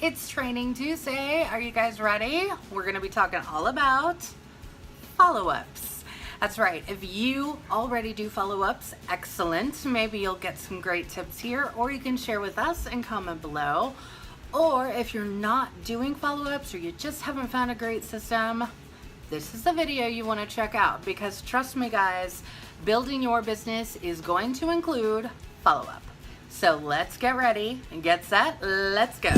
It's Training Tuesday. Are you guys ready? We're going to be talking all about follow-ups. That's right. If you already do follow-ups, excellent. Maybe you'll get some great tips here, or you can share with us and comment below. Or if you're not doing follow-ups or you just haven't found a great system, this is the video you want to check out, because trust me guys, building your business is going to include follow-up. So let's get ready and get set. Let's go.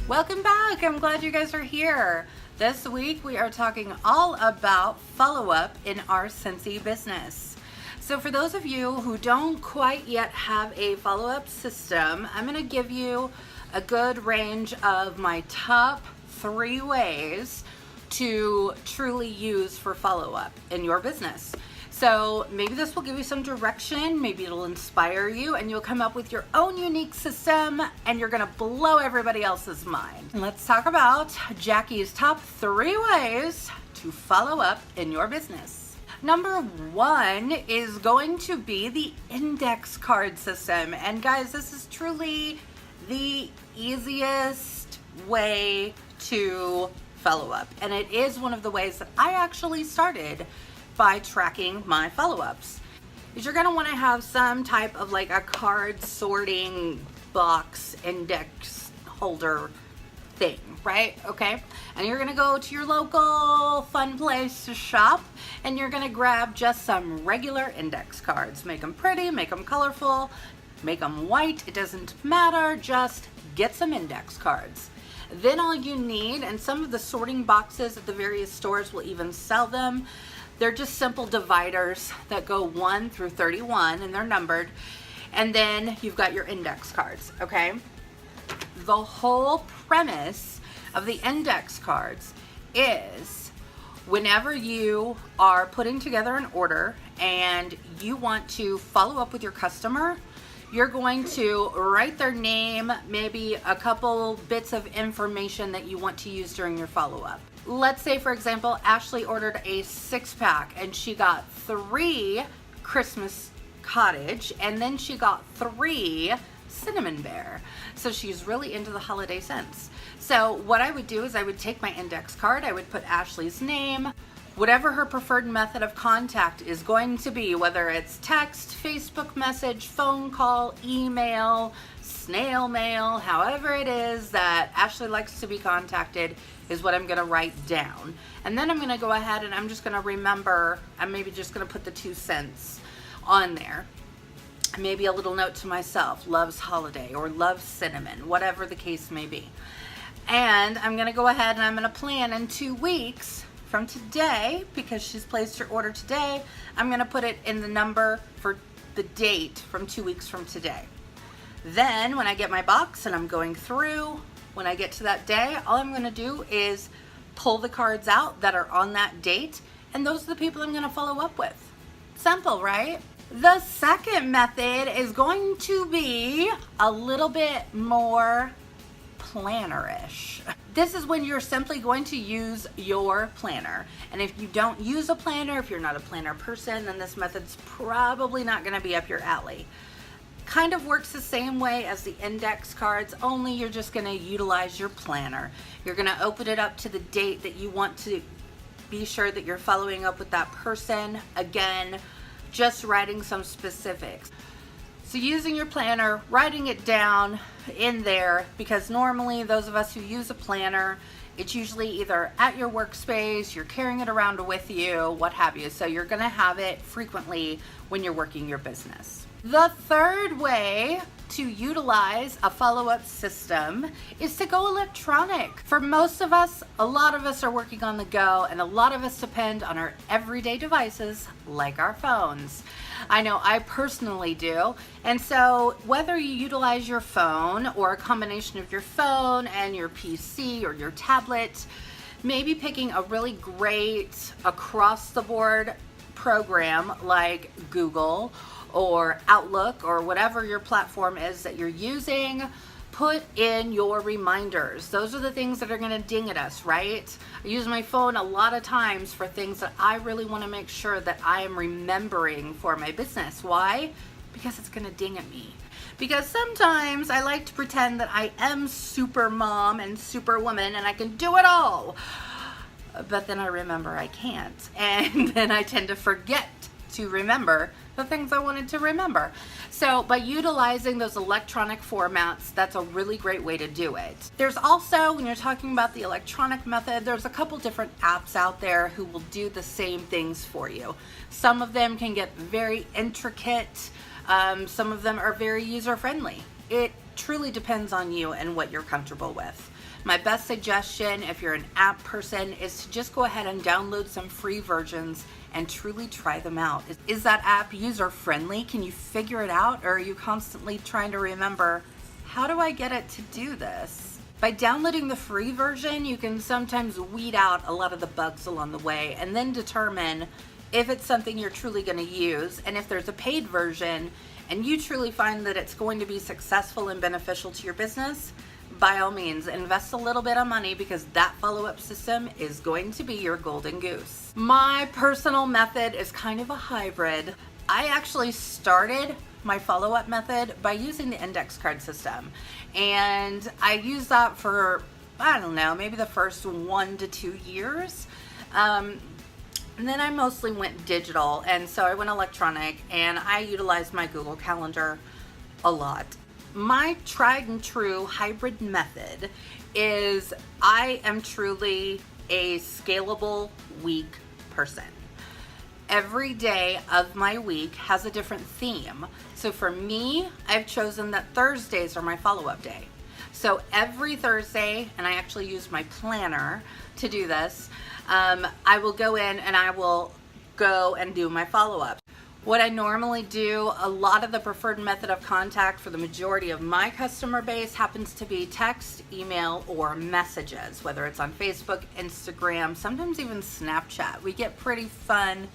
Welcome back. I'm glad you guys are here. This week we are talking all about follow-up in our Scentsy business. So for those of you who don't quite yet have a follow-up system, I'm going to give you a good range of my top 3 ways to truly use for follow-up in your business. So maybe this will give you some direction, maybe it'll inspire you, and you'll come up with your own unique system and you're gonna blow everybody else's mind. And let's talk about Jacqui's top 3 ways to follow up in your business. Number 1 is going to be the index card system. And guys, this is truly the easiest way to follow up. And it is one of the ways that I actually started by tracking my follow-ups. Is you're gonna wanna have some type of like a card sorting box index holder thing, right? Okay. And you're gonna go to your local fun place to shop and you're gonna grab just some regular index cards. Make them pretty, make them colorful, make them white, it doesn't matter, just get some index cards. Then all you need, and some of the sorting boxes at the various stores will even sell them, they're just simple dividers that go 1 through 31 and they're numbered. And then you've got your index cards, okay? The whole premise of the index cards is whenever you are putting together an order and you want to follow up with your customer, you're going to write their name, maybe a couple bits of information that you want to use during your follow-up. Let's say, for example, Ashley ordered a 6-pack and she got 3 Christmas Cottage and then she got 3 Cinnamon Bear. So she's really into the holiday scents. So what I would do is I would take my index card, I would put Ashley's name, whatever her preferred method of contact is going to be, whether it's text, Facebook message, phone call, email, snail mail, however it is that Ashley likes to be contacted is what I'm going to write down. And then I'm going to go ahead and I'm just going to remember, I'm maybe just going to put the 2 cents on there. Maybe a little note to myself, loves holiday or loves cinnamon, whatever the case may be. And I'm going to go ahead and I'm going to plan in 2 weeks from today, because she's placed her order today, I'm going to put it in the number for the date from 2 weeks from today. Then when I get my box and I'm going through, when I get to that day, all I'm going to do is pull the cards out that are on that date, and those are the people I'm going to follow up with. Simple, right? The second method is going to be a little bit more planner-ish. This is when you're simply going to use your planner. And if you don't use a planner, if you're not a planner person, then this method's probably not going to be up your alley. Kind of works the same way as the index cards, only you're just going to utilize your planner. You're going to open it up to the date that you want to be sure that you're following up with that person. Again, just writing some specifics. So using your planner, writing it down in there, because normally those of us who use a planner, it's usually either at your workspace, you're carrying it around with you, what have you. So you're going to have it frequently when you're working your business. The third way to utilize a follow-up system is to go electronic. For most of us, a lot of us are working on the go, and a lot of us depend on our everyday devices like our phones. I know I personally do. And so whether you utilize your phone or a combination of your phone and your PC or your tablet, maybe picking a really great across-the-board program like Google or Outlook or whatever your platform is that you're using, put in your reminders. Those are the things that are going to ding at us, right? I use my phone a lot of times for things that I really want to make sure that I am remembering for my business. Why? Because it's going to ding at me. Because sometimes I like to pretend that I am super mom and super woman and I can do it all. But then I remember I can't. And then I tend to forget to remember the things I wanted to remember. So by utilizing those electronic formats, that's a really great way to do it. There's also, when you're talking about the electronic method, there's a couple different apps out there who will do the same things for you. Some of them can get very intricate. Some of them are very user-friendly. It truly depends on you and what you're comfortable with. My best suggestion, if you're an app person, is to just go ahead and download some free versions and truly try them out. Is that app user-friendly? Can you figure it out? Or are you constantly trying to remember, how do I get it to do this? By downloading the free version, you can sometimes weed out a lot of the bugs along the way and then determine if it's something you're truly going to use. And if there's a paid version and you truly find that it's going to be successful and beneficial to your business, by all means, invest a little bit of money, because that follow-up system is going to be your golden goose. My personal method is kind of a hybrid. I actually started my follow-up method by using the index card system. And I used that for, I don't know, maybe the first 1 to 2 years. And then I mostly went digital, and so I went electronic, and I utilized my Google Calendar a lot. My tried and true hybrid method is I am truly a scalable week person. Every day of my week has a different theme. So for me, I've chosen that Thursdays are my follow-up day. So every Thursday, and I actually use my planner to do this, I will go in and I will go and do my follow-up. What I normally do, a lot of the preferred method of contact for the majority of my customer base happens to be text, email, or messages, whether it's on Facebook, Instagram, sometimes even Snapchat. We get pretty fun,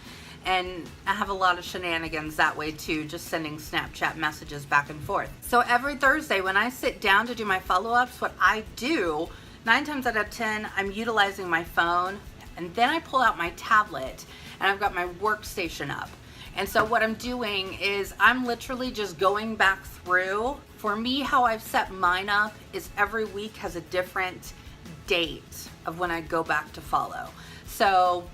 and I have a lot of shenanigans that way too, just sending Snapchat messages back and forth. So every Thursday when I sit down to do my follow-ups, what I do, 9 times out of 10, I'm utilizing my phone, and then I pull out my tablet and I've got my workstation up. And so what I'm doing is I'm literally just going back through. For me, how I've set mine up is every week has a different date of when I go back to follow. So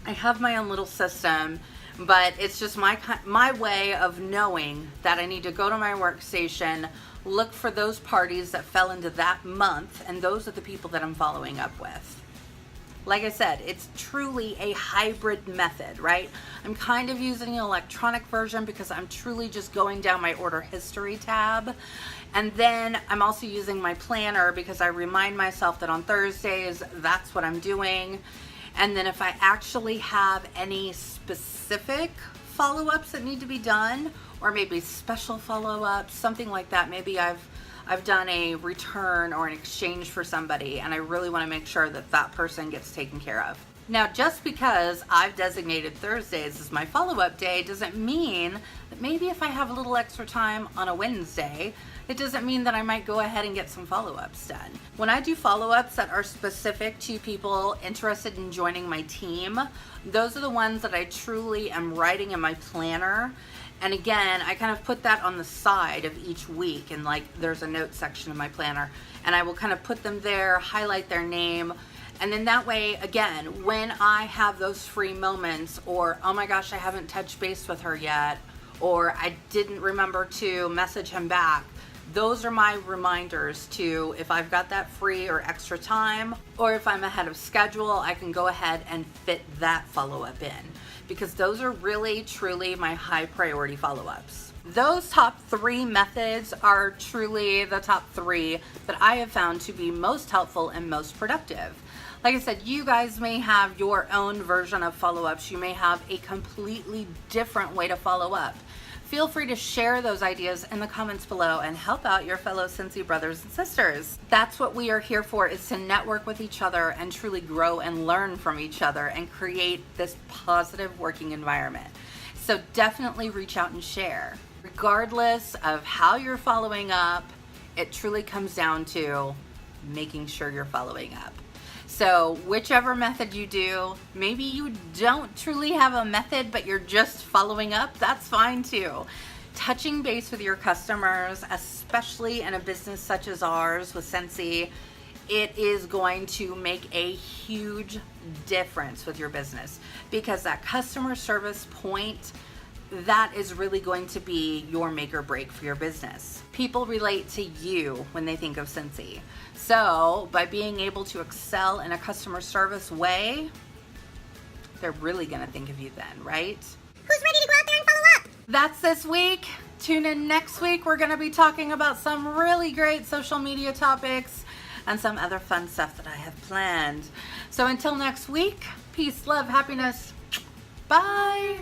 I have my own little system, but it's just my way of knowing that I need to go to my workstation, look for those parties that fell into that month, and those are the people that I'm following up with. Like I said, it's truly a hybrid method, right? I'm kind of using an electronic version because I'm truly just going down my order history tab. And then I'm also using my planner because I remind myself that on Thursdays, that's what I'm doing. And then if I actually have any specific follow-ups that need to be done, or maybe special follow-ups, something like that, maybe I've done a return or an exchange for somebody, and I really want to make sure that that person gets taken care of. Now, just because I've designated Thursdays as my follow-up day doesn't mean that maybe if I have a little extra time on a Wednesday, it doesn't mean that I might go ahead and get some follow-ups done. When I do follow-ups that are specific to people interested in joining my team, those are the ones that I truly am writing in my planner. And again, I kind of put that on the side of each week, and like there's a note section in my planner, and I will kind of put them there, highlight their name, and then that way, again, when I have those free moments, or oh my gosh, I haven't touched base with her yet, or I didn't remember to message him back, those are my reminders to, if I've got that free or extra time, or if I'm ahead of schedule, I can go ahead and fit that follow-up in. Because those are really, truly my high priority follow-ups. Those top 3 methods are truly the top 3 that I have found to be most helpful and most productive. Like I said, you guys may have your own version of follow-ups. You may have a completely different way to follow up. Feel free to share those ideas in the comments below and help out your fellow Scentsy brothers and sisters. That's what we are here for, is to network with each other and truly grow and learn from each other and create this positive working environment. So definitely reach out and share. Regardless of how you're following up, It truly comes down to making sure you're following up. So whichever method you do, maybe you don't truly have a method, but you're just following up, that's fine too. Touching base with your customers, especially in a business such as ours with Scentsy, it is going to make a huge difference with your business, because that customer service point, that is really going to be your make or break for your business. People relate to you when they think of Scentsy. So by being able to excel in a customer service way, they're really gonna think of you then, right? Who's ready to go out there and follow up? That's this week. Tune in next week. We're gonna be talking about some really great social media topics and some other fun stuff that I have planned. So until next week, peace, love, happiness. Bye.